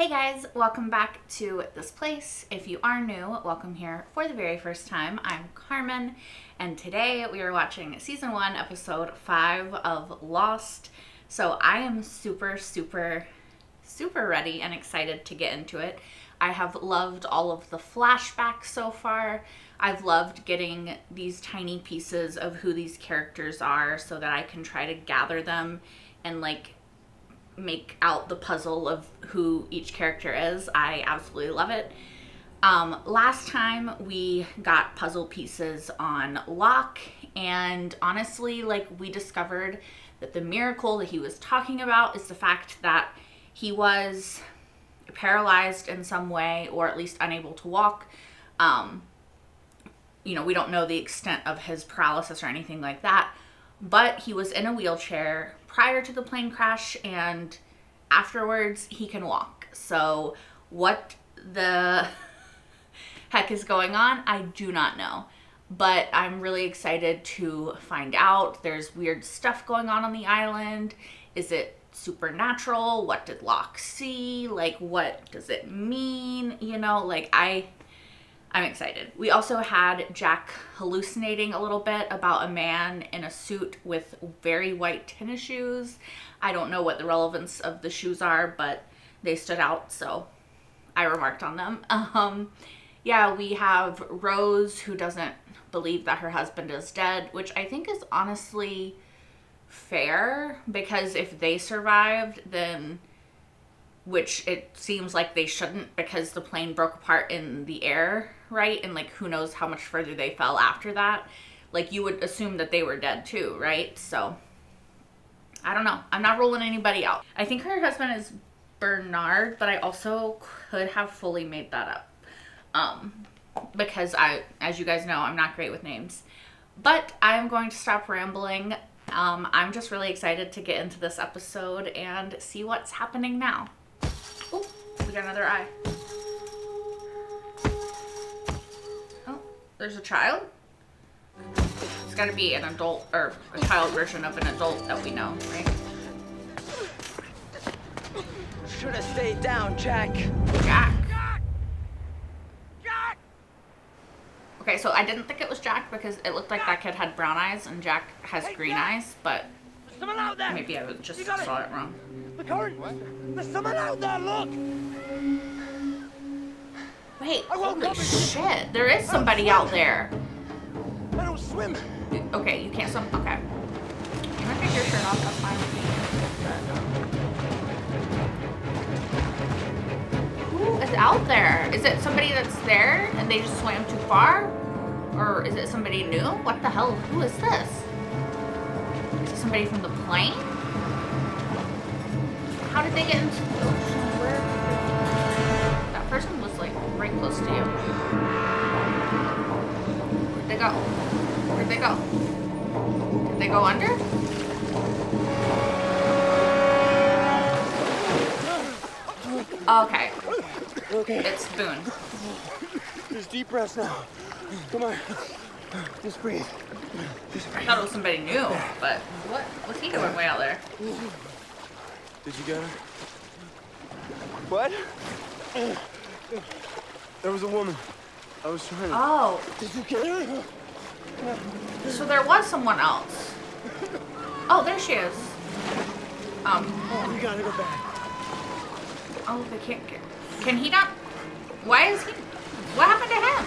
Hey guys, welcome back to this place. If you are new, welcome here for the very first time. I'm Carmen, and today we are watching season 1, episode 5 of Lost. So I am super ready and excited to get into it. I have loved all of the flashbacks so far. I've loved getting these tiny pieces of who these characters are so that I can try to gather them and make out the puzzle of who each character is. I absolutely love it. Last time we got puzzle pieces on Locke, and honestly, we discovered that the miracle that he was talking about is the fact that he was paralyzed in some way, or at least unable to walk. We don't know the extent of his paralysis or anything like that, but he was in a wheelchair prior to the plane crash, and afterwards he can walk. So what the heck is going on? I do not know, but I'm really excited to find out. There's weird stuff going on the island. Is it supernatural? What did Locke see? What does it mean? I'm excited. We also had Jack hallucinating a little bit about a man in a suit with very white tennis shoes. I don't know what the relevance of the shoes are, but they stood out, so I remarked on them. We have Rose, who doesn't believe that her husband is dead, which I think is honestly fair, because if they survived, then, which it seems like they shouldn't, because the plane broke apart in the air, right? And who knows how much further they fell after that. You would assume that they were dead too, right? So I don't know. I'm not ruling anybody out. I think her husband is Bernard, but I also could have fully made that up. Because as you guys know, I'm not great with names. But I'm going to stop rambling. I'm just really excited to get into this episode and see what's happening now. Oh, we got another eye. Oh, there's a child? It's gotta be an adult, or a child version of an adult that we know, right? Should have stayed down, Jack. Jack. Okay, so I didn't think it was Jack because it looked like that kid had brown eyes and Jack has green eyes, but Someone out there. maybe I just saw it wrong. Look, there's someone out there, look! Wait, holy shit, there is somebody out there. I don't swim. Okay, you can't swim, okay. You might take your shirt off, that's fine with me. Who is out there? Is it somebody that's there and they just swam too far? Or is it somebody new? What the hell, who is this? Is it somebody from the plane? How did they get into the ocean? Where? That person was right close to you. Where'd they go? Where'd they go? Did they go under? Okay. Okay. It's Boone. Just deep breaths now. Come on. Just breathe. I thought it was somebody new, but what's he doing way out there? Did you get her? What? There was a woman. I was trying to... Oh. Did you get her? So there was someone else. Oh, there she is. Oh, we gotta go back. Oh, they can't get... Can he not... Why is he... What happened to him?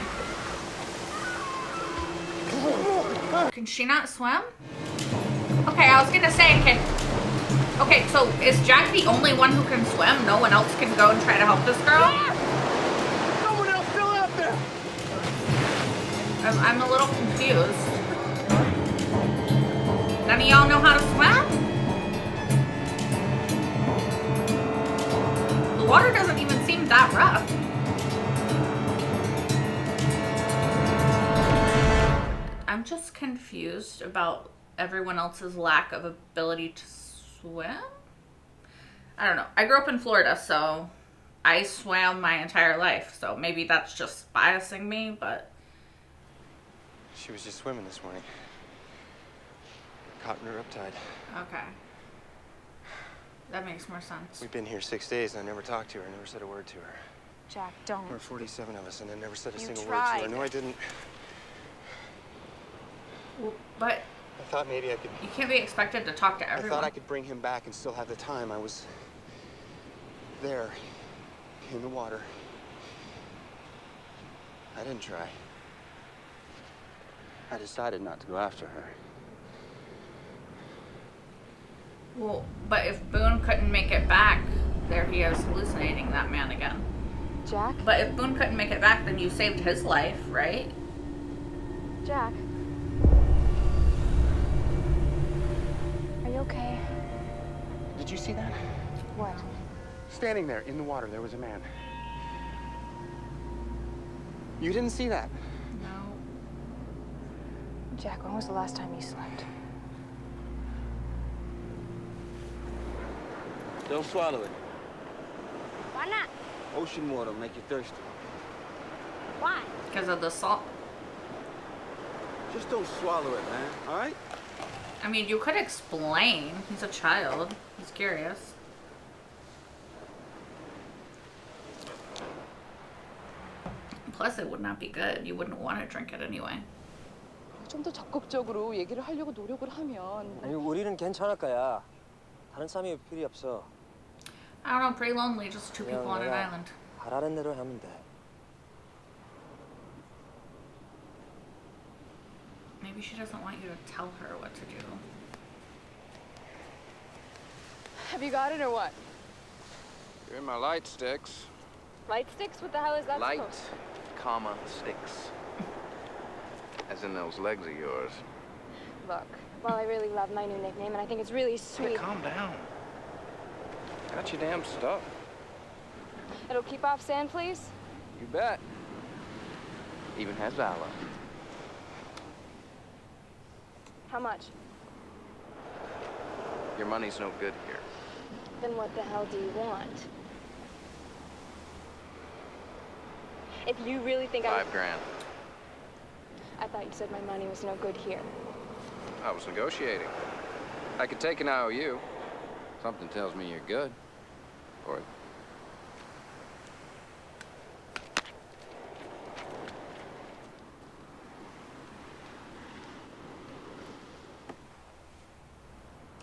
Can she not swim? Okay, I was gonna say, Okay, so is Jack the only one who can swim? No one else can go and try to help this girl? Someone else still out there! I'm a little confused. None of y'all know how to swim? The water doesn't even seem that rough. I'm just confused about everyone else's lack of ability to swim? I don't know. I grew up in Florida, so I swam my entire life, so maybe that's just biasing me, but... She was just swimming this morning. Caught in her riptide. Okay. That makes more sense. We've been here 6 days and I never talked to her, never said a word to her. Jack, don't. There were 47 of us and I never said a You single word tried. to her. No, I didn't. Well, but I thought maybe I could... you can't be expected to talk to I everyone. thought I could bring him back and still have the time. I was there in the water. I didn't try. I decided not to go after her. Well, but if Boone couldn't make it back, there he is hallucinating that man again. Jack? But if Boone couldn't make it back, then you saved his life, right? Jack? Are you okay? Did you see that? What? Standing there in the water, there was a man. You didn't see that? No. Jack, when was the last time you slept? Don't swallow it. Why not? Ocean water will make you thirsty. Why? Because of the salt. Just don't swallow it, man. All right? I mean, you could explain. He's a child. He's curious. Plus, it would not be good. You wouldn't want to drink it anyway. 좀 더 적극적으로 얘기를 하려고 노력을 하면 아니 우리는 괜찮을 거야. 다른 사람이 필요 없어. I don't know, pretty lonely, just two 그냥 people on an 내가 island. 하라는 대로 하면 돼. Maybe she doesn't want you to tell her what to do. Have you got it or what? You're in my light sticks. Light sticks? What the hell is that Light, supposed comma, sticks. As in those legs of yours. Look, well, I really love my new nickname, and I think it's really Hey, sweet. calm down. Got your damn stuff. It'll keep off sand, please? You bet. Even has valor. How much? Your money's no good here. Then what the hell do you want? If you really think $5 grand. I thought you said my money was no good here. I was negotiating. I could take an IOU. Something tells me you're good. Or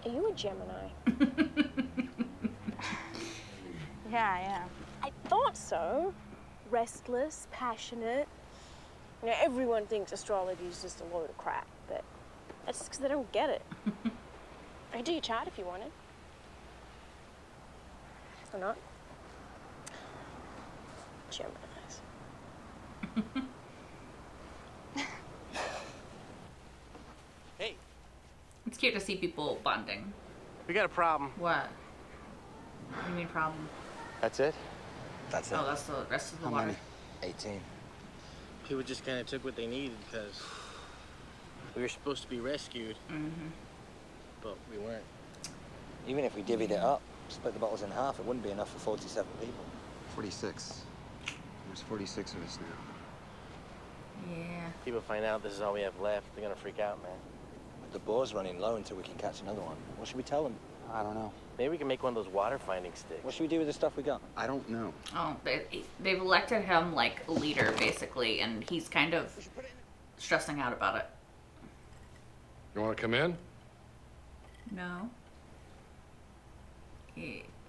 Are you a Gemini? Yeah, I am. I thought so. Restless, passionate. You know, everyone thinks astrology is just a load of crap, but that's just because they don't get it. I could do your chart if you wanted. Or not. Geminis. Hey, It's cute to see people bonding. we got a problem. What? What do you mean problem? That's it? That's it. Oh, that's the rest of the How water. many? 18. People just kind of took what they needed because we were supposed to be rescued, but we weren't. Even if we divvied it up, split the bottles in half, it wouldn't be enough for 47 people. 46. There's 46 of us now. Yeah. People find out this is all we have left, they're gonna freak out, man. The boar's running low until we can catch another one. What should we tell them? I don't know. Maybe we can make one of those water finding sticks. What should we do with the stuff we got? I don't know. Oh, they've elected him like leader basically, and he's kind of stressing out about it. You want to come in? No.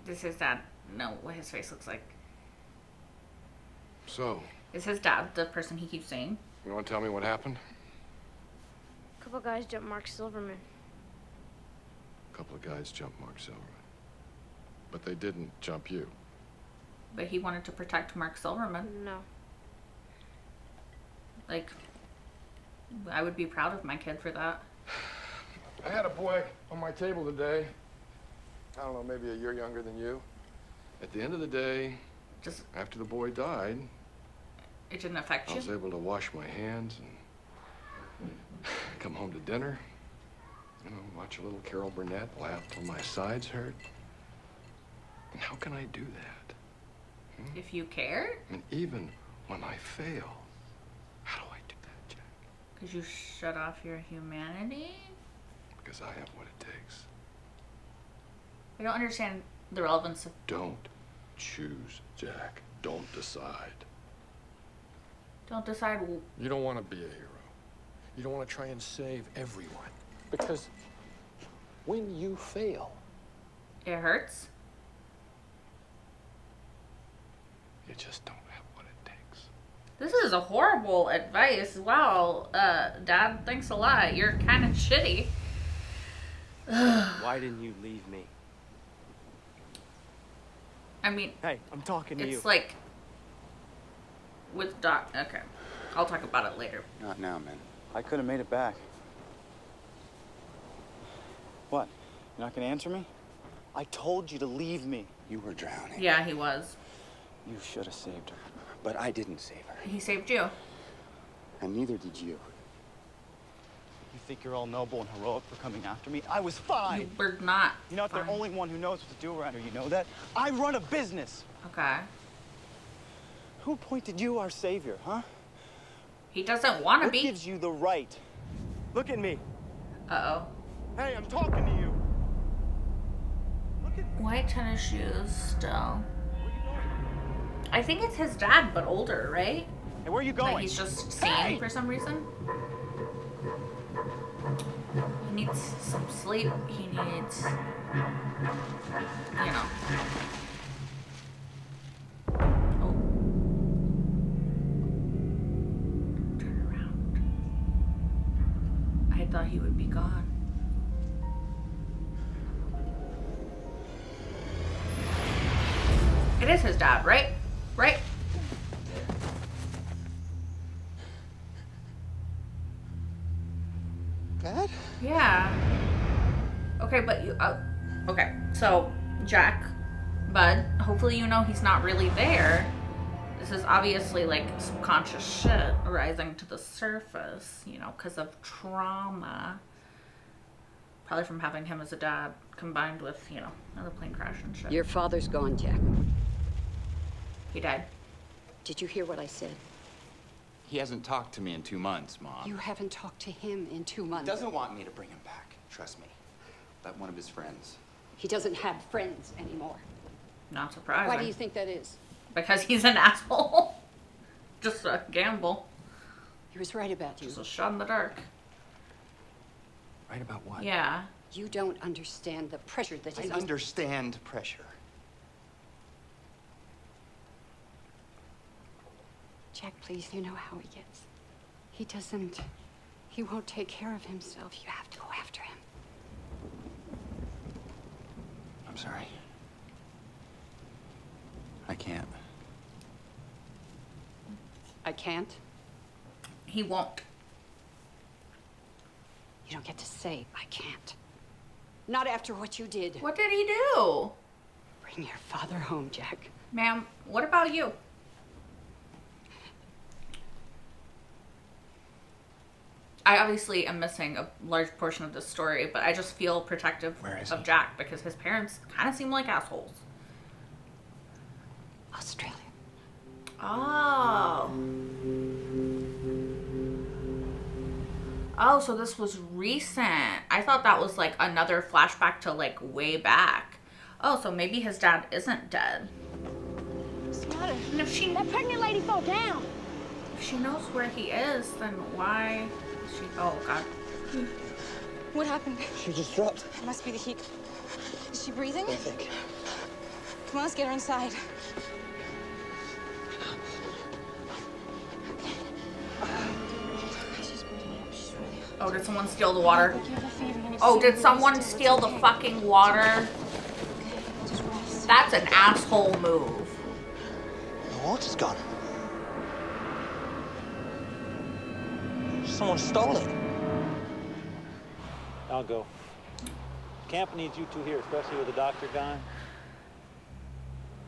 This is dad. No, what his face looks like. So, Is his dad the person he keeps saying? you want to tell me what happened? A couple guys jumped Mark Silverman. A couple of guys jumped Mark Silverman. But they didn't jump you. But he wanted to protect Mark Silverman. No. Like, I would be proud of my kid for that. I had a boy on my table today. I don't know, maybe a year younger than you. At the end of the day, Just, after the boy died, it didn't affect I was you. able to wash my hands and come home to dinner. You know, watch a little Carol Burnett, laugh till my sides hurt. And how can I do that? If you care, And even when I fail, how do I do that, Jack? because you shut off your humanity. Because I have what it takes. I don't understand the relevance of... Don't choose, Jack. Don't decide. Don't decide... You don't want to be a hero. You don't want to try and save everyone. Because when you fail... It hurts? You just don't have what it takes. This is a horrible advice. Wow, Dad, thanks a lot. You're kind of shitty. Why didn't you leave me? I mean... Hey, I'm talking to you. It's like... With Doc... Okay. I'll talk about it later. Not now, man. I could have made it back. What? You're not gonna answer me? I told you to leave me. You were drowning. Yeah, he was. You should have saved her. But I didn't save her. He saved you. And neither did you. You think you're all noble and heroic for coming after me? I was fine. You were not. You're not the only one who knows what to do around here. You know that? I run a business. Okay. Who appointed you our savior, huh? He doesn't want to be. What gives you the right? Look at me. Uh-oh. Hey, I'm talking to you. Look at me. White tennis shoes still. I think it's his dad, but older, right? Hey, where are you going? That he's just seeing for some reason. He needs some sleep. He needs, you know. Oh. Turn around. I thought he would be gone. It is his dad, right? Right? Dad? Yeah. Okay, but you... okay, so, Jack, Bud, hopefully you know he's not really there. This is obviously, like, subconscious shit rising to the surface, you know, because of trauma. Probably from having him as a dad, combined with, you know, another plane crash and shit. Your father's gone, Jack. He died. Did you hear what I said? He hasn't talked to me in 2 months, Mom. You haven't talked to him in 2 months. He doesn't want me to bring him back. Trust me. Let one of his friends. He doesn't have friends anymore. Not surprising. Why do you think that is? Because he's an asshole. Just a gamble. He was right about you. Just a shot in the dark. Right about what? Yeah. You don't understand the pressure that I he's understand pressure. Jack, please, you know how he gets. He won't take care of himself. You have to go after him. I'm sorry. I can't. I can't? He won't. You don't get to say, I can't. Not after what you did. What did he do? Bring your father home, Jack. Ma'am, what about you? I obviously am missing a large portion of this story, but I just feel protective of Jack because his parents kind of seem like assholes. Australia. Oh. Oh, so this was recent. I thought that was like another flashback to like way back. Oh, so maybe his dad isn't dead. What's the matter? And if she... That pregnant lady fell down. If she knows where he is, then why... She, oh God. What happened? She just dropped. It must be the heat. Is she breathing? I think. Come on, let's get her inside. She's breathing. She's breathing. Oh, did someone steal the water? Look, you have a fever. You need to Oh, see did what someone it is. steal the fucking water? Just rest. That's an asshole move. The water's gone. Someone stole it. I'll go. Camp needs you two here, especially with the doctor gone.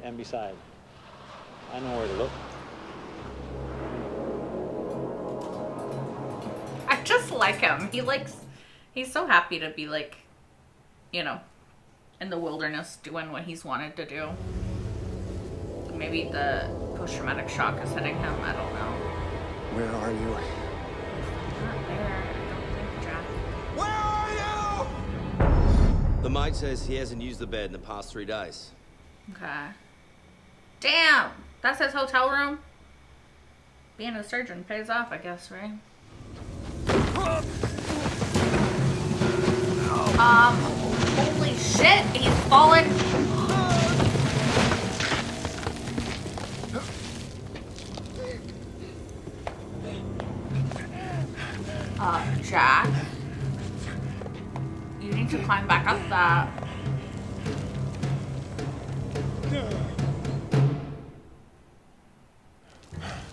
And besides, I know where to look. I just like him. He's so happy to be like, you know, in the wilderness doing what he's wanted to do. Maybe the post-traumatic shock is hitting him. I don't know. Where are you? Not there. I don't think, Jack. Where are you? The mate says he hasn't used the bed in the past 3 days. Okay. Damn! That's his hotel room? Being a surgeon pays off, I guess, right? Holy shit! He's falling! Jack. You need to climb back up that.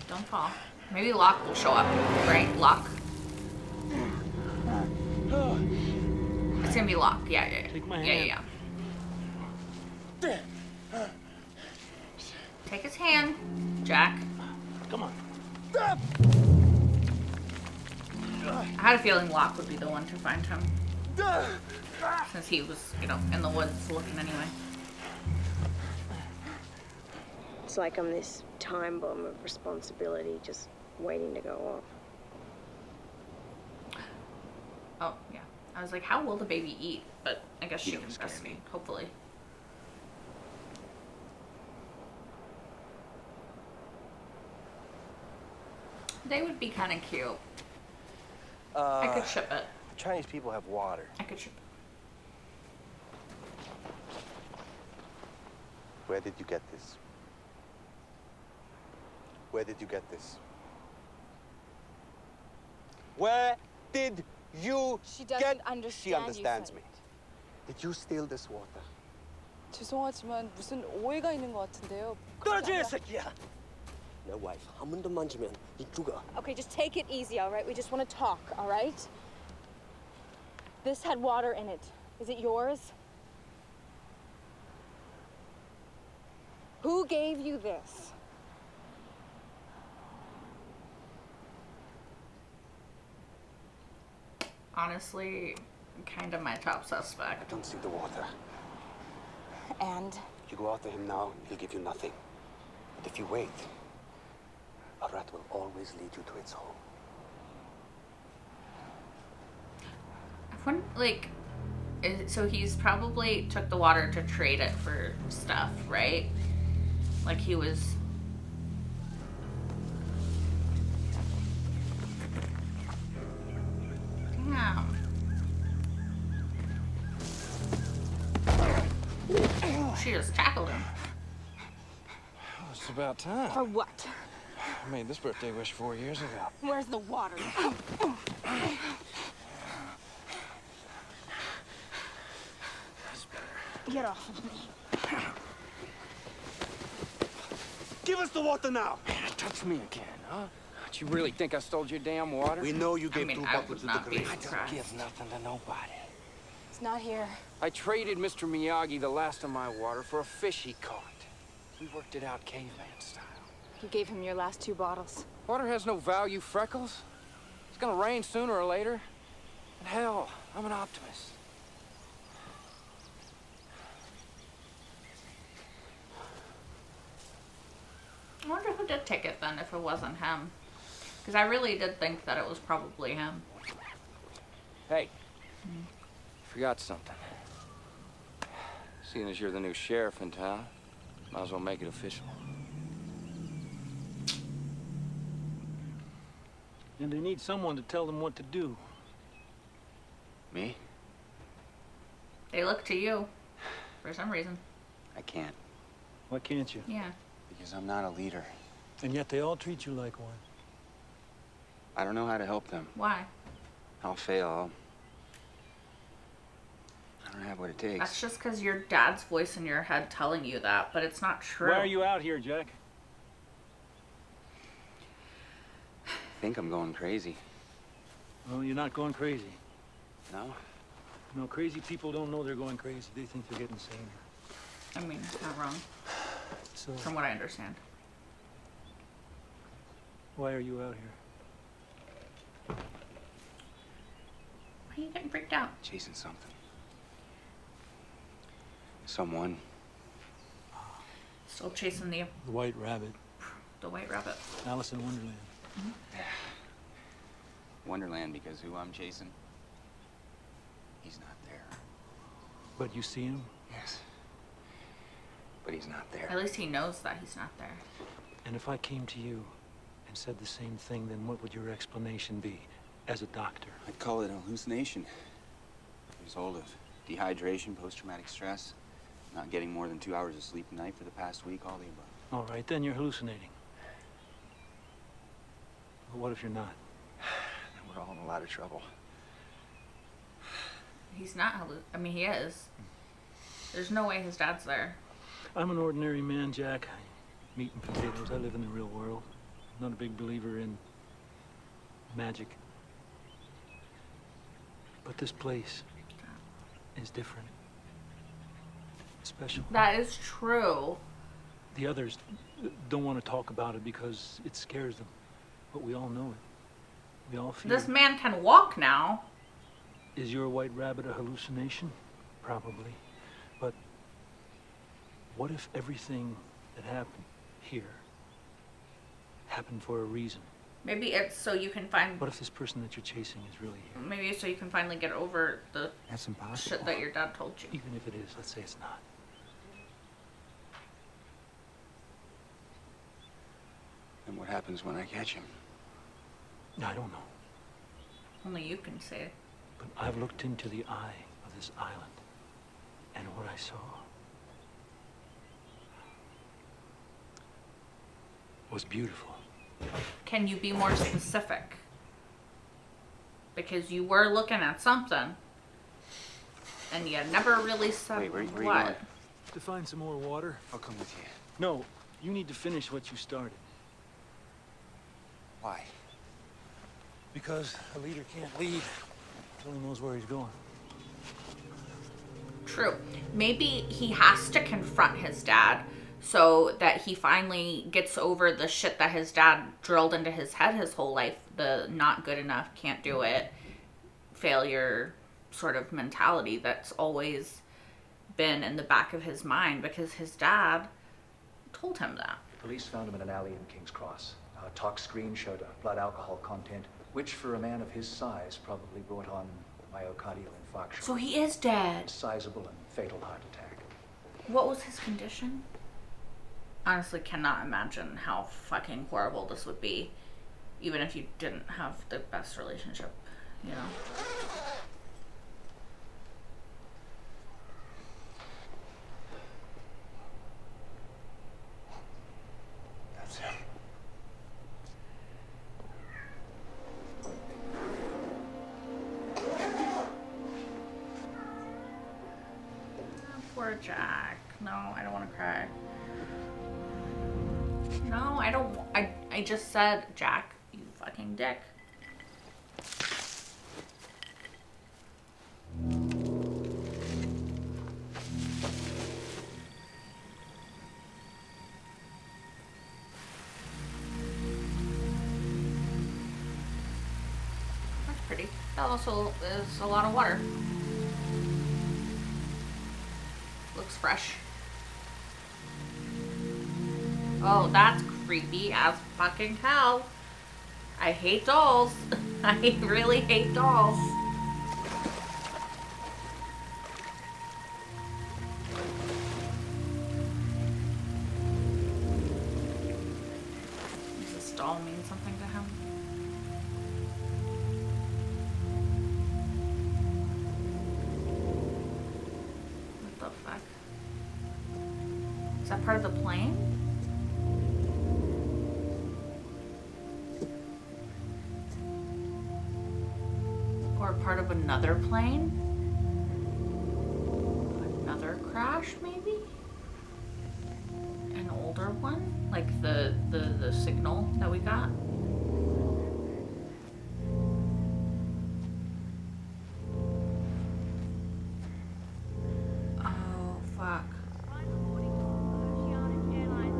Don't fall. Maybe Locke will show up, right? Locke. It's gonna be Locke. Yeah. Take my Yeah. Take his hand, Jack. Come on. I had a feeling Locke would be the one to find him. Since he was, in the woods looking anyway. It's like I'm this time bomb of responsibility just waiting to go off. Oh, yeah. I was like, how will the baby eat? But I guess she can breastfeed, hopefully. They would be kind of cute. I could ship it. Chinese people have water. I could ship it. Where did you get this? Where did you get this? Where did you She doesn't understand She understands you, me. Did you steal this water? 죄송하지만 무슨 오해가 있는 것 같은데요. 떨어져, 이 새끼야! 내 와이프 한 번 더 만지면 니 죽어. Okay, just take it easy, all right? We just want to talk, all right? This had water in it. Is it yours? Who gave you this? Honestly, kind of my top suspect. I don't see the water. And? You go after him now, he'll give you nothing. But if you wait, a rat will always lead you to its hole. I wouldn't, so he's probably took the water to trade it for stuff, right? Like he was... Damn. She just tackled him. It's about time. For what? I made this birthday wish 4 years ago. Where's the water? That's better. Get off of me. Give us the water now! Touch me again, huh? Do you really think I stole your damn water? We know you gave I 2 would buckets to the not be grave. I don't give nothing to nobody. It's not here. I traded Mr. Miyagi the last of my water for a fish he caught. We worked it out caveman style. You gave him your last 2 bottles. Water has no value, Freckles. It's gonna rain sooner or later. And hell, I'm an optimist. I wonder who did take it then, if it wasn't him. Because I really did think that it was probably him. Hey, forgot something. Seeing as you're the new sheriff in town, might as well make it official. And they need someone to tell them what to do. Me? They look to you, for some reason. I can't. Why can't you? Yeah. Because I'm not a leader. And yet they all treat you like one. I don't know how to help them. Why? I'll fail. I don't have what it takes. That's just because your dad's voice in your head telling you that, but it's not true. Why are you out here, Jack? I think I'm going crazy. Well, you're not going crazy. No? No, crazy people don't know they're going crazy. They think they're getting sane. I mean, not wrong, So, from what I understand. why are you out here? Why are you getting freaked out? Chasing something. Someone. Still chasing the The White Rabbit. white rabbit. Alice in Wonderland. Wonderland, because who I'm chasing, he's not there. But you see him? Yes. But he's not there. At least he knows that he's not there. And if I came to you and said the same thing, then what would your explanation be as a doctor? I'd call it a hallucination. Result of dehydration, post-traumatic stress, not getting more than 2 hours of sleep a night for the past week, all the above. All right, then you're hallucinating. But what if you're not? Then we're all in a lot of trouble. He's not I mean, he is. There's no way his dad's there. I'm an ordinary man, Jack. I meat and potatoes. I live in the real world. I'm not a big believer in magic. But this place is different. Special. That is true. The others don't want to talk about it because it scares them. But we all know it. We all feel This it. man can walk now. Is your white rabbit a hallucination? Probably. But what if everything that happened here happened for a reason? Maybe it's so you can find. What if this person that you're chasing is really here? Maybe it's so you can finally get over the That's impossible. shit that your dad told you. Even if it is, let's say it's not. And what happens when I catch him? I don't know. Only you can say it. But I've looked into the eye of this island, and what I saw was beautiful. Can you be more specific? Because you were looking at something, and you never really said Wait, where you what. going? To find some more water? I'll come with you. No, you need to finish what you started. Why? Because a leader can't lead until he knows where he's going. True. Maybe he has to confront his dad so that he finally gets over the shit that his dad drilled into his head his whole life. The not good enough, can't do it, failure sort of mentality that's always been in the back of his mind because his dad told him that. Police found him in an alley in King's Cross. A tox screen showed a blood alcohol content, which for a man of his size probably brought on myocardial infarction. So he is dead. Sizable and fatal heart attack. What was his condition? Honestly, cannot imagine how fucking horrible this would be, even if you didn't have the best relationship, you know? That's him. Poor Jack. No, I don't want to cry. No, I don't. I just said, Jack, you fucking dick. That's pretty. That also is a lot of water. Looks fresh. Oh, that's creepy as fucking hell. I hate dolls. I really hate dolls. Does this doll mean something to him? What the fuck? Is that part of the plane? Or part of another plane? Another crash, maybe? An older one? Like the signal that we got? Oh, fuck.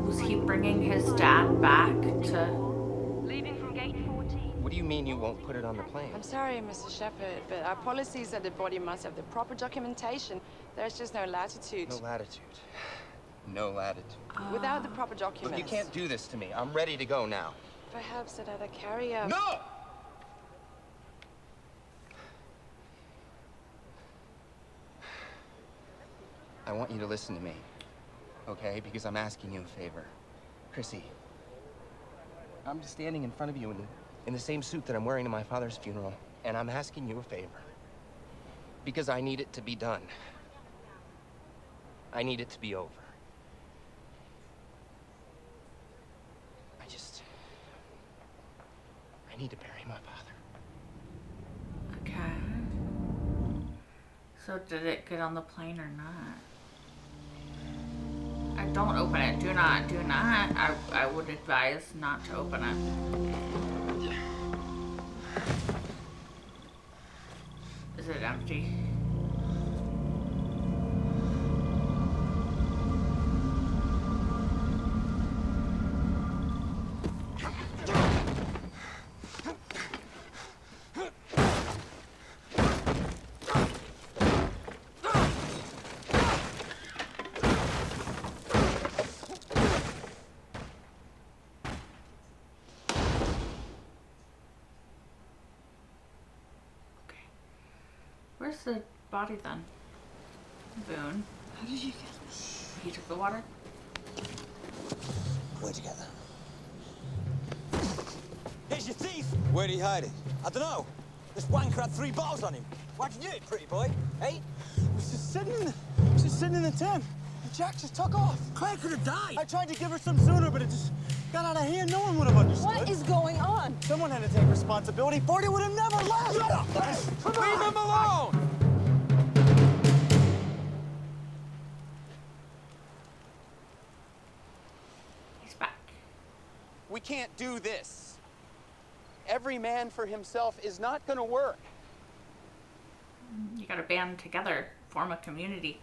Was he bringing his dad back to... Leaving from gate 14. What do you mean you won't put it on the plane? I'm sorry, Mr. Shepard, but our policy is that the body must have the proper documentation. There's just no latitude. No latitude. No latitude. Without the proper Look, documents. you can't do this to me. I'm ready to go now. Perhaps another carrier. No! I want you to listen to me, okay? Because I'm asking you a favor. Chrissy, I'm standing in front of you in the same suit that I'm wearing to my father's funeral, and I'm asking you a favor. Because I need it to be done. I need it to be over. I need to bury my father. Okay. So did it get on the plane or not? Don't open it. Do not. I would advise not to open it. Is it empty? Where's the body then? Boone. How did you get this? He took the water? Where'd you get that? Here's your thief! Where'd he hide it? I don't know. This wanker had 3 bottles on him. Why'd you do it, pretty boy? Hey? I was just sitting in the tent. And Jack just took off. Claire could have died. I tried to give her some sooner, but it just got out of hand. No one would have understood. What is going on? Someone had to take responsibility. 40 would have never left. Shut up! Leave him alone! He's back. We can't do this. Every man for himself is not gonna work. You gotta band together, form a community.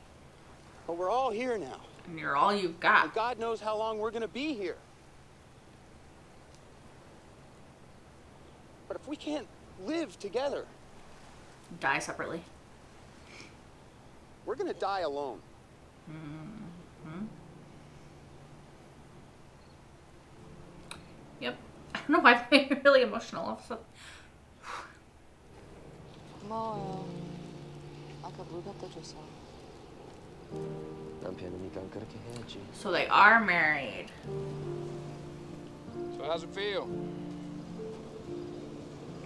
But we're all here now. And you're all you've got. And God knows how long we're gonna be here. But if we can't live together, Die separately. we're gonna die alone. Mm-hmm. Yep. I don't know why that made me really emotional all of a sudden. 뭐 아까 물 갖다 줘서. 남편이니까 그렇게 해야지. So they are married. So how's it feel?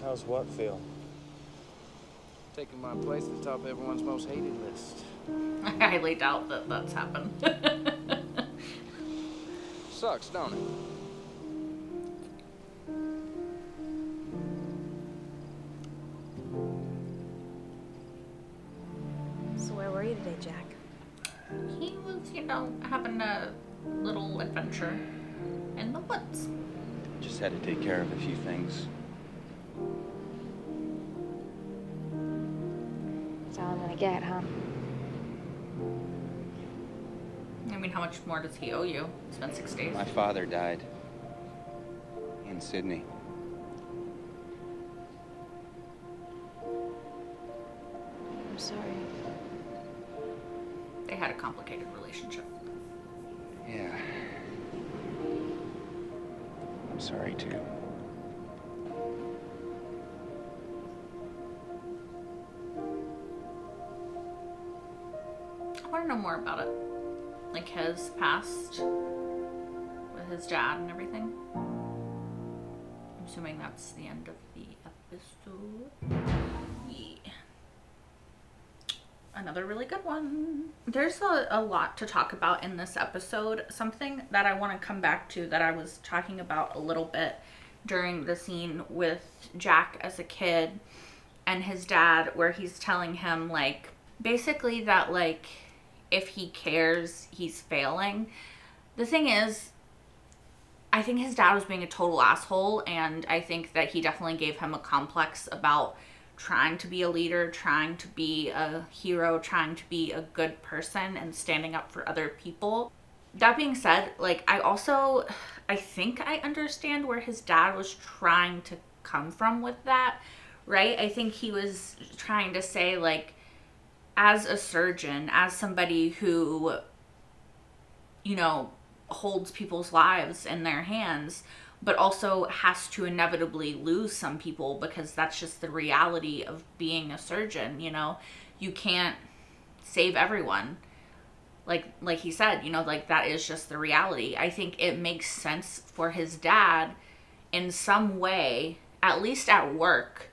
How's what feel? Taking my place at the top of everyone's most hated list. I highly doubt that that's happened. Sucks, don't it? So where were you today, Jack? He was, having a little adventure in the woods. Just had to take care of a few things. That's all I'm gonna get, huh? I mean, how much more does he owe you? It's been 6 days. My father died in Sydney. I'm sorry. They had a complicated relationship. Yeah. I'm sorry too. I want to know more about it. Like his past with his dad and everything. I'm assuming that's the end of the episode. Yeah. Another really good one. There's a lot to talk about in this episode. Something that I want to come back to that I was talking about a little bit during the scene with Jack as a kid and his dad, where he's telling him, like, basically that, like, if he cares, he's failing. The thing is, I think his dad was being a total asshole, and I think that he definitely gave him a complex about trying to be a leader, trying to be a hero, trying to be a good person and standing up for other people. That being said, like, I think I understand where his dad was trying to come from with that, right? I think he was trying to say, like, as a surgeon, as somebody who, holds people's lives in their hands, but also has to inevitably lose some people because that's just the reality of being a surgeon, You can't save everyone. like he said, you know, like that is just the reality. I think it makes sense for his dad in some way, at least at work,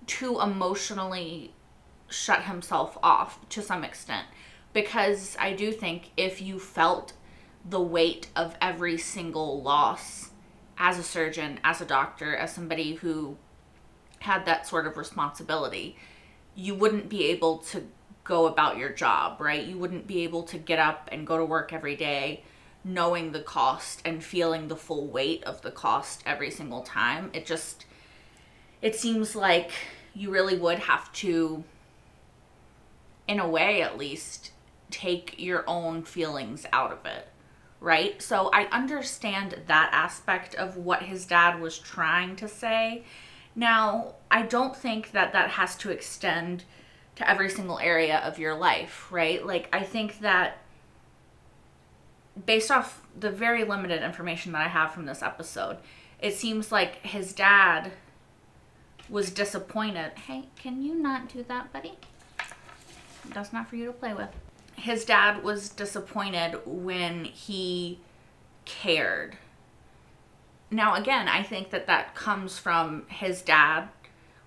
to emotionally shut himself off to some extent. Because I do think if you felt the weight of every single loss as a surgeon, as a doctor, as somebody who had that sort of responsibility, you wouldn't be able to go about your job, right? You wouldn't be able to get up and go to work every day knowing the cost and feeling the full weight of the cost every single time. It seems like you really would have to, in a way at least, take your own feelings out of it, right? So I understand that aspect of what his dad was trying to say. Now, I don't think that that has to extend to every single area of your life, right? Like, I think that based off the very limited information that I have from this episode, it seems like his dad was disappointed. Hey, can you not do that, buddy? That's not for you to play with. His dad was disappointed when he cared. Now, again, I think that that comes from his dad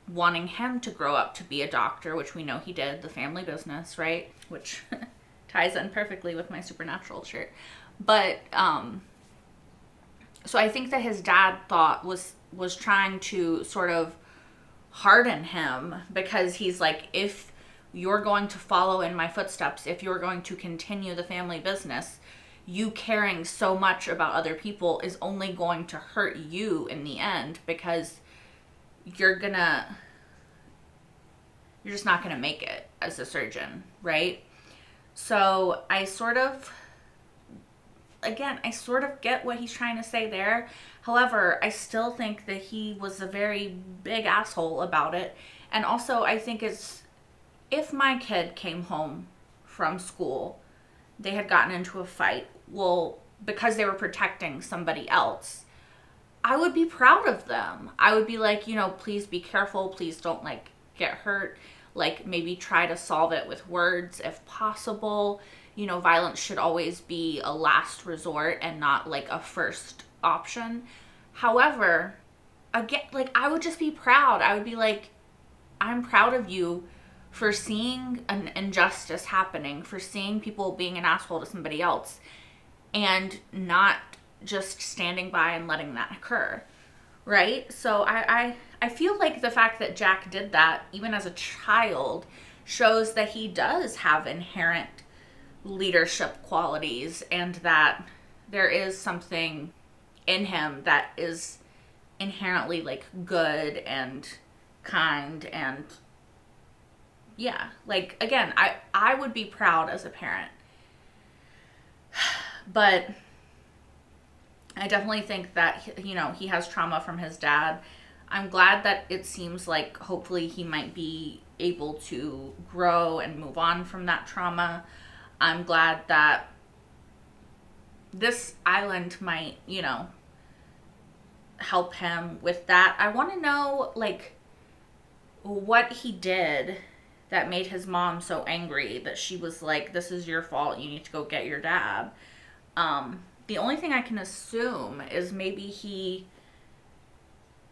wanting him to grow up to be a doctor, which we know he did, the family business, right? Which ties in perfectly with my Supernatural shirt. But, so I think that his dad was trying to sort of harden him, because he's like, if you're going to follow in my footsteps, if you're going to continue the family business, you caring so much about other people is only going to hurt you in the end, because you're just not gonna make it as a surgeon, right? So I sort of get what he's trying to say there. However, I still think that he was a very big asshole about it. And also, I think if my kid came home from school, they had gotten into a fight, well, because they were protecting somebody else, I would be proud of them. I would be like, you know, please be careful. Please don't, like, get hurt. Like, maybe try to solve it with words if possible. You know, violence should always be a last resort and not, like, a first option. However, again, like, I would just be proud. I would be like, I'm proud of you for seeing an injustice happening, for seeing people being an asshole to somebody else, and not just standing by and letting that occur, right? So I feel like the fact that Jack did that, even as a child, shows that he does have inherent leadership qualities, and that there is something in him that is inherently, like, good and kind, and yeah, like, again, I would be proud as a parent. But I definitely think that, you know, he has trauma from his dad. I'm glad that it seems like hopefully he might be able to grow and move on from that trauma. I'm glad that this island might, you know, help him with that. I want to know, like, what he did that made his mom so angry that she was like, this is your fault, you need to go get your dad. The only thing I can assume is maybe he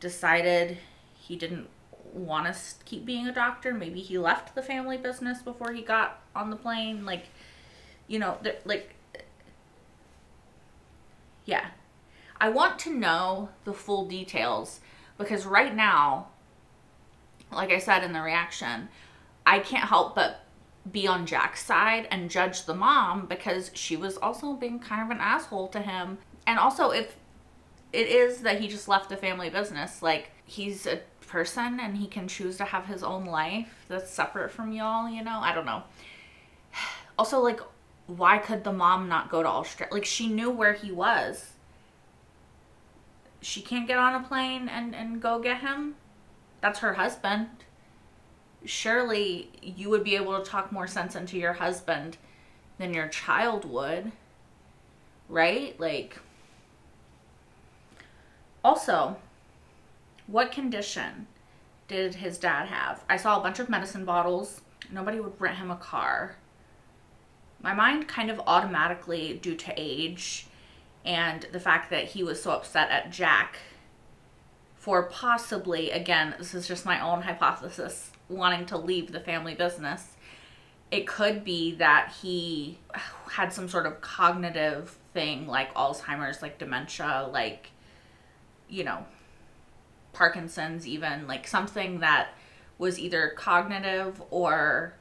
decided he didn't want to keep being a doctor. Maybe he left the family business before he got on the plane. Like, you know, like, yeah. I want to know the full details, because right now, like I said in the reaction, I can't help but be on Jack's side and judge the mom, because she was also being kind of an asshole to him. And also, if it is that he just left the family business, like, he's a person and he can choose to have his own life that's separate from y'all, you know? I don't know. Also, like, why could the mom not go to Australia? Like, she knew where he was. She can't get on a plane and go get him? That's her husband. Surely you would be able to talk more sense into your husband than your child would, right? Like, also, what condition did his dad have? I saw a bunch of medicine bottles. Nobody would rent him a car. my mind kind of automatically, due to age and the fact that he was so upset at Jack for possibly, again, this is just my own hypothesis, wanting to leave the family business. It could be that he had some sort of cognitive thing like Alzheimer's, like dementia, like, you know, Parkinson's even, like something that was either cognitive or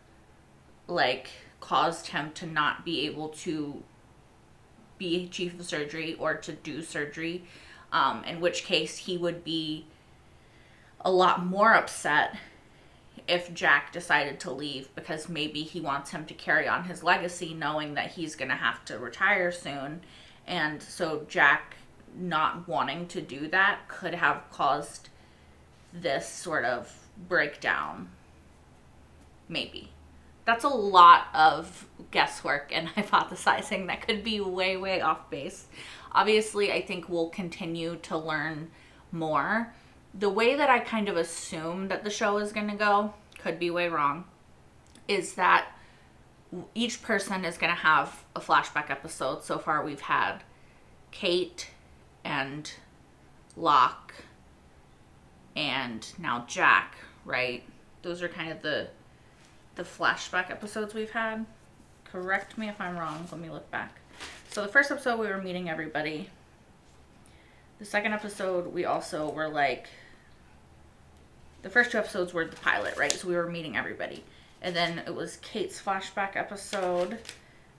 like caused him to not be able to be chief of surgery or to do surgery, in which case he would be a lot more upset if Jack decided to leave, because maybe he wants him to carry on his legacy knowing that he's going to have to retire soon. And so Jack not wanting to do that could have caused this sort of breakdown. Maybe. That's a lot of guesswork and hypothesizing that could be way, way off base. Obviously, I think we'll continue to learn more. The way that I kind of assume that the show is going to go, could be way wrong, is that each person is going to have a flashback episode. So far we've had Kate and Locke and now Jack, right? Those are kind of the flashback episodes we've had. Correct me if I'm wrong. Let me look back. So the first episode we were meeting everybody. The second episode we also were like, the first two episodes were the pilot, right? So we were meeting everybody. And then it was Kate's flashback episode,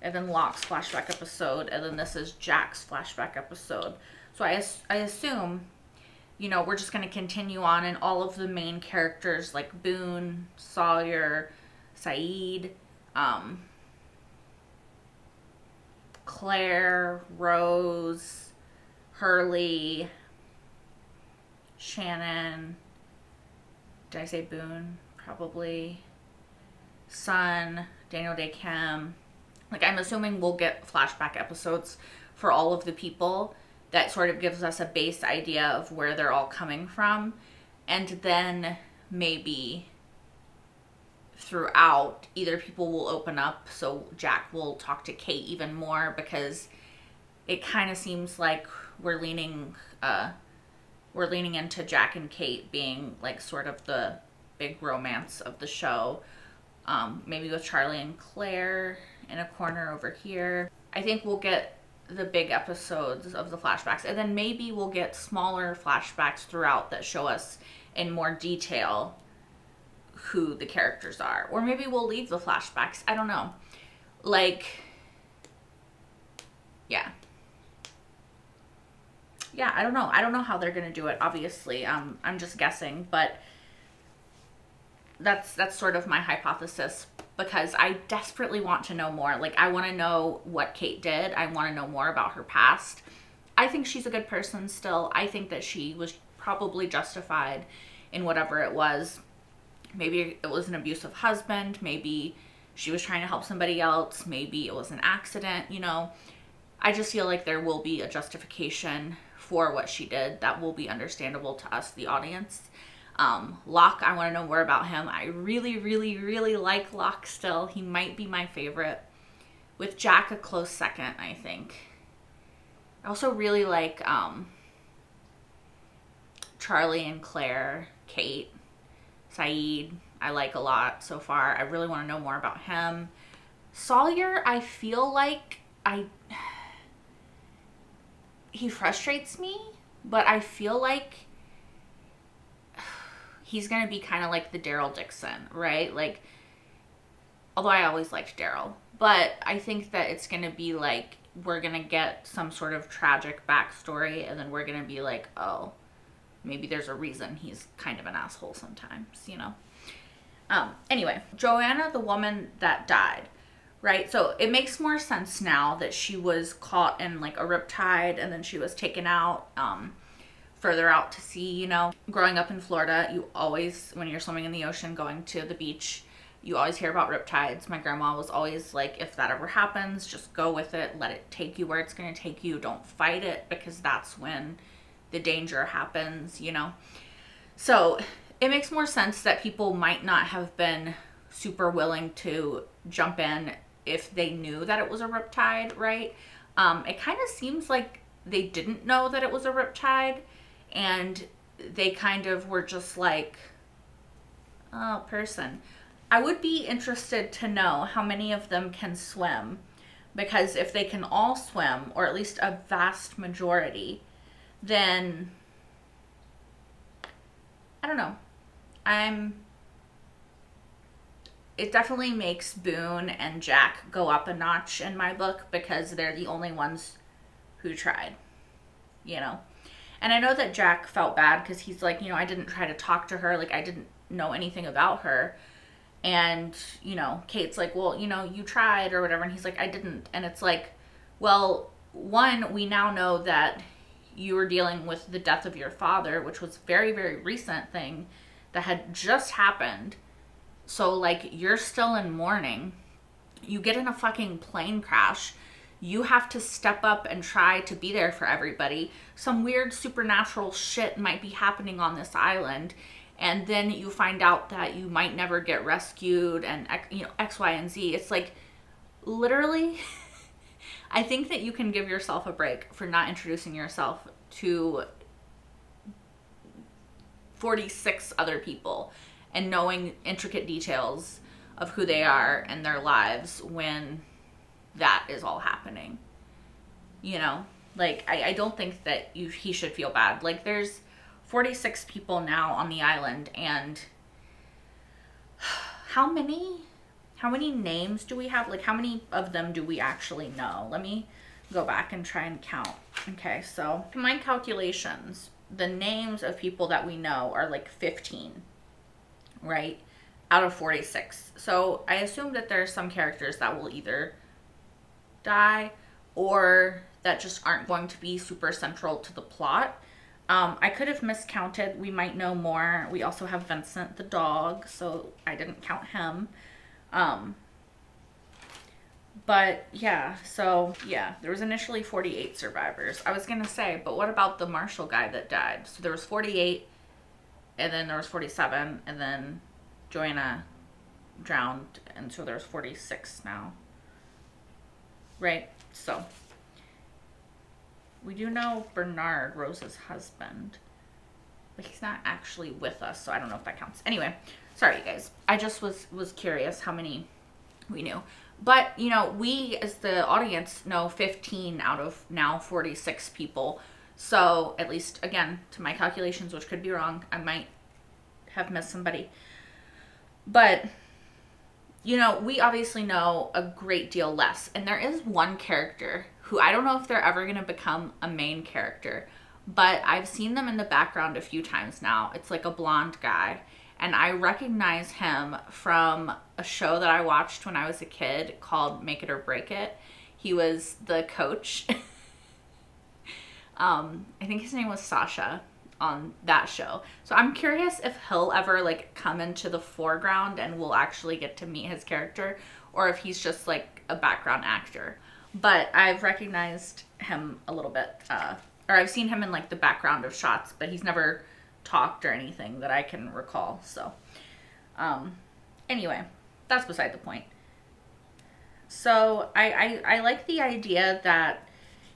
and then Locke's flashback episode, and then this is Jack's flashback episode. So I assume, you know, we're just going to continue on, and all of the main characters like Boone, Sawyer, Saeed, Claire, Rose, Hurley, Shannon, did I say Boone? Probably. Sun, Daniel Day Kim. Like, I'm assuming we'll get flashback episodes for all of the people. That sort of gives us a base idea of where they're all coming from. And then maybe throughout, either people will open up, so Jack will talk to Kate even more, because it kind of seems like we're leaning into Jack and Kate being like sort of the big romance of the show. Maybe with Charlie and Claire in a corner over here. I think we'll get the big episodes of the flashbacks, and then maybe we'll get smaller flashbacks throughout that show us in more detail who the characters are. Or maybe we'll leave the flashbacks. I don't know. Like, yeah, I don't know. I don't know how they're gonna do it, obviously. I'm just guessing, but that's sort of my hypothesis, because I desperately want to know more. Like, I want to know what Kate did. I want to know more about her past. I think she's a good person still. I think that she was probably justified in whatever it was. Maybe it was an abusive husband. Maybe she was trying to help somebody else. Maybe it was an accident, you know. I just feel like there will be a justification for what she did that will be understandable to us, the audience. Locke, I want to know more about him. I really, really, really like Locke still. He might be my favorite. With Jack, a close second, I think. I also really like Charlie and Claire, Kate, Saeed, I like a lot so far. I really want to know more about him. Sawyer, I feel like he frustrates me, but I feel like he's going to be kind of like the Daryl Dixon, right? Like, although I always liked Daryl, but I think that it's going to be like, we're going to get some sort of tragic backstory, and then we're going to be like, oh, maybe there's a reason he's kind of an asshole sometimes, you know? Anyway, Joanna, the woman that died, right? So it makes more sense now that she was caught in like a riptide, and then she was taken out, further out to sea, you know. Growing up in Florida, you always, when you're swimming in the ocean, going to the beach, you always hear about riptides. My grandma was always like, if that ever happens, just go with it. Let it take you where it's going to take you. Don't fight it, because that's when the danger happens, you know. So it makes more sense that people might not have been super willing to jump in if they knew that it was a riptide, right? It kind of seems like they didn't know that it was a riptide, and they kind of were just like, oh, person. I would be interested to know how many of them can swim, because if they can all swim, or at least a vast majority, then I don't know. It definitely makes Boone and Jack go up a notch in my book, because they're the only ones who tried, you know? And I know that Jack felt bad because he's like, you know, I didn't try to talk to her. Like, I didn't know anything about her. And, you know, Kate's like, well, you know, you tried or whatever. And he's like, I didn't. And it's like, well, one, we now know that you were dealing with the death of your father, which was a very, very recent thing that had just happened. So, like, you're still in mourning. You get in a fucking plane crash. You have to step up and try to be there for everybody. Some weird supernatural shit might be happening on this island. And then you find out that you might never get rescued and, you know, X, Y, and Z. It's like, literally, I think that you can give yourself a break for not introducing yourself to 46 other people and knowing intricate details of who they are and their lives when that is all happening. You know, like, I don't think that he should feel bad. Like, there's 46 people now on the island, and how many names do we have? Like, how many of them do we actually know? Let me go back and try and count. Okay, so in my calculations, the names of people that we know are like 15, right? Out of 46. So I assume that there are some characters that will either die or that just aren't going to be super central to the plot. I could have miscounted. We might know more. We also have Vincent the dog, so I didn't count him. But yeah, so yeah, there was initially 48 survivors. I was gonna say, but what about the Marshall guy that died? So there was 48, and then there was 47, and then Joanna drowned, and so there's 46 now. Right? So we do know Bernard, Rose's husband, but he's not actually with us, so I don't know if that counts. Anyway, sorry you guys. I just was curious how many we knew. But, you know, we as the audience know 15 out of now 46 people. So, at least, again, to my calculations, which could be wrong, I might have missed somebody. But, you know, we obviously know a great deal less. And there is one character who I don't know if they're ever going to become a main character, but I've seen them in the background a few times now. It's like a blonde guy. And I recognize him from a show that I watched when I was a kid called Make It or Break It. He was the coach. I think his name was Sasha on that show. So I'm curious if he'll ever like come into the foreground and we'll actually get to meet his character, or if he's just like a background actor. But I've recognized him a little bit, or I've seen him in like the background of shots, but he's never talked or anything that I can recall. So anyway, that's beside the point. So I like the idea that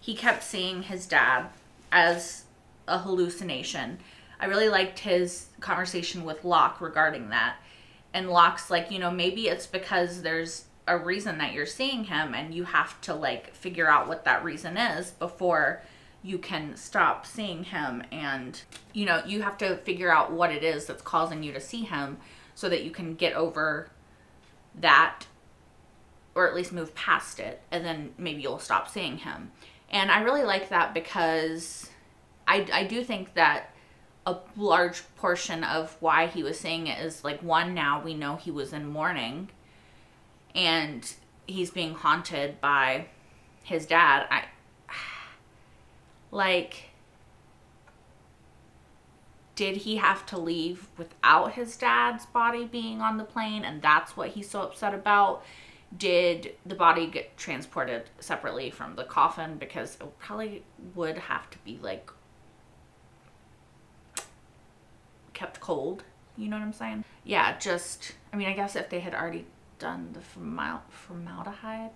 he kept seeing his dad as a hallucination. I really liked his conversation with Locke regarding that. And Locke's like, you know, maybe it's because there's a reason that you're seeing him, and you have to like figure out what that reason is before you can stop seeing him. And, you know, you have to figure out what it is that's causing you to see him so that you can get over that, or at least move past it, and then maybe you'll stop seeing him. And I really like that, because I do think that a large portion of why he was saying it is like, one, now we know he was in mourning and he's being haunted by his dad. Like, did he have to leave without his dad's body being on the plane, and that's what he's so upset about? Did the body get transported separately from the coffin? Because it probably would have to be like kept cold, you know what I'm saying? Yeah, just, I mean, I guess if they had already done the formaldehyde.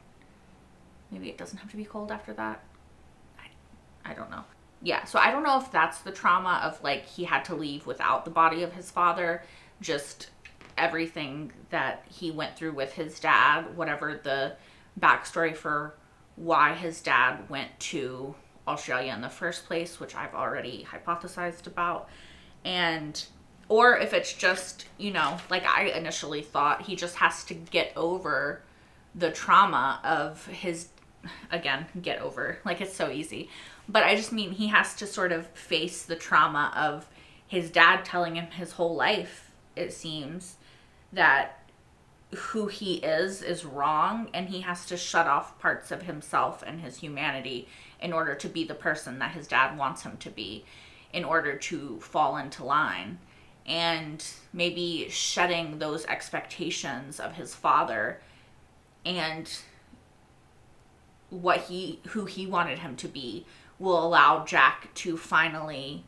Maybe it doesn't have to be cold after that. I don't know. Yeah, so I don't know if that's the trauma of like he had to leave without the body of his father, just everything that he went through with his dad, whatever the backstory for why his dad went to Australia in the first place, which I've already hypothesized about, and or if it's just, you know, like I initially thought, he just has to get over the trauma of his, again, get over, like it's so easy, but I just mean he has to sort of face the trauma of his dad telling him his whole life, it seems, that who he is wrong, and he has to shut off parts of himself and his humanity in order to be the person that his dad wants him to be, in order to fall into line. And maybe shedding those expectations of his father and who he wanted him to be will allow Jack to finally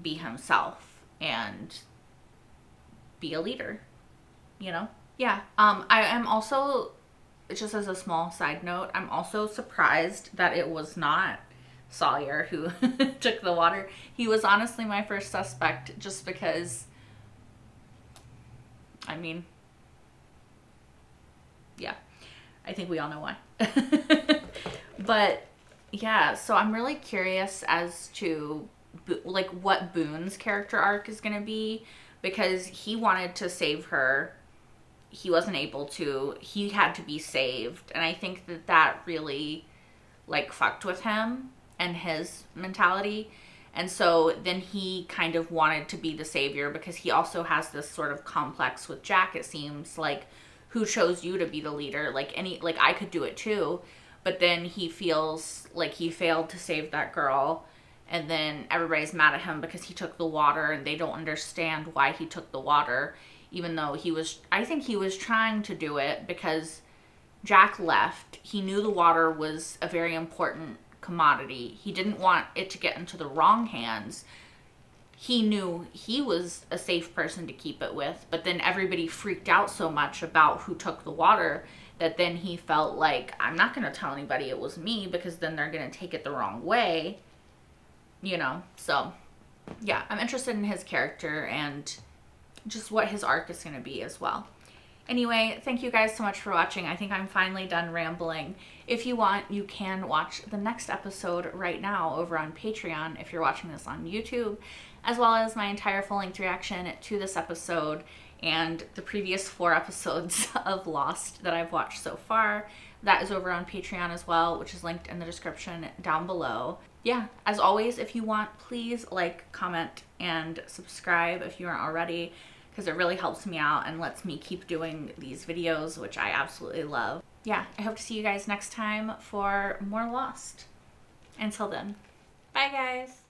be himself and be a leader, you know? Yeah. I am also, just as a small side note, I'm also surprised that it was not Sawyer who took the water. He was honestly my first suspect, just because, I mean, yeah, I think we all know why. But yeah, so I'm really curious as to like what Boone's character arc is going to be, because he wanted to save her. He wasn't able to. He had to be saved. And I think that that really like fucked with him and his mentality. And so then he kind of wanted to be the savior, because he also has this sort of complex with Jack, it seems like, who chose you to be the leader? Like I could do it too. But then he feels like he failed to save that girl, and then everybody's mad at him because he took the water, and they don't understand why he took the water, even though I think he was trying to do it because Jack left. He knew the water was a very important commodity. He didn't want it to get into the wrong hands. He knew he was a safe person to keep it with, but then everybody freaked out so much about who took the water that then he felt like, I'm not going to tell anybody it was me, because then they're going to take it the wrong way, you know? So yeah, I'm interested in his character and just what his arc is going to be as well. Anyway, thank you guys so much for watching. I think I'm finally done rambling. If you want, you can watch the next episode right now over on Patreon if you're watching this on YouTube, as well as my entire full-length reaction to this episode and the previous 4 episodes of Lost that I've watched so far. That is over on Patreon as well, which is linked in the description down below. Yeah, as always, if you want, please like, comment, and subscribe if you aren't already, because it really helps me out and lets me keep doing these videos, which I absolutely love. Yeah, I hope to see you guys next time for more Lost. Until then, bye guys!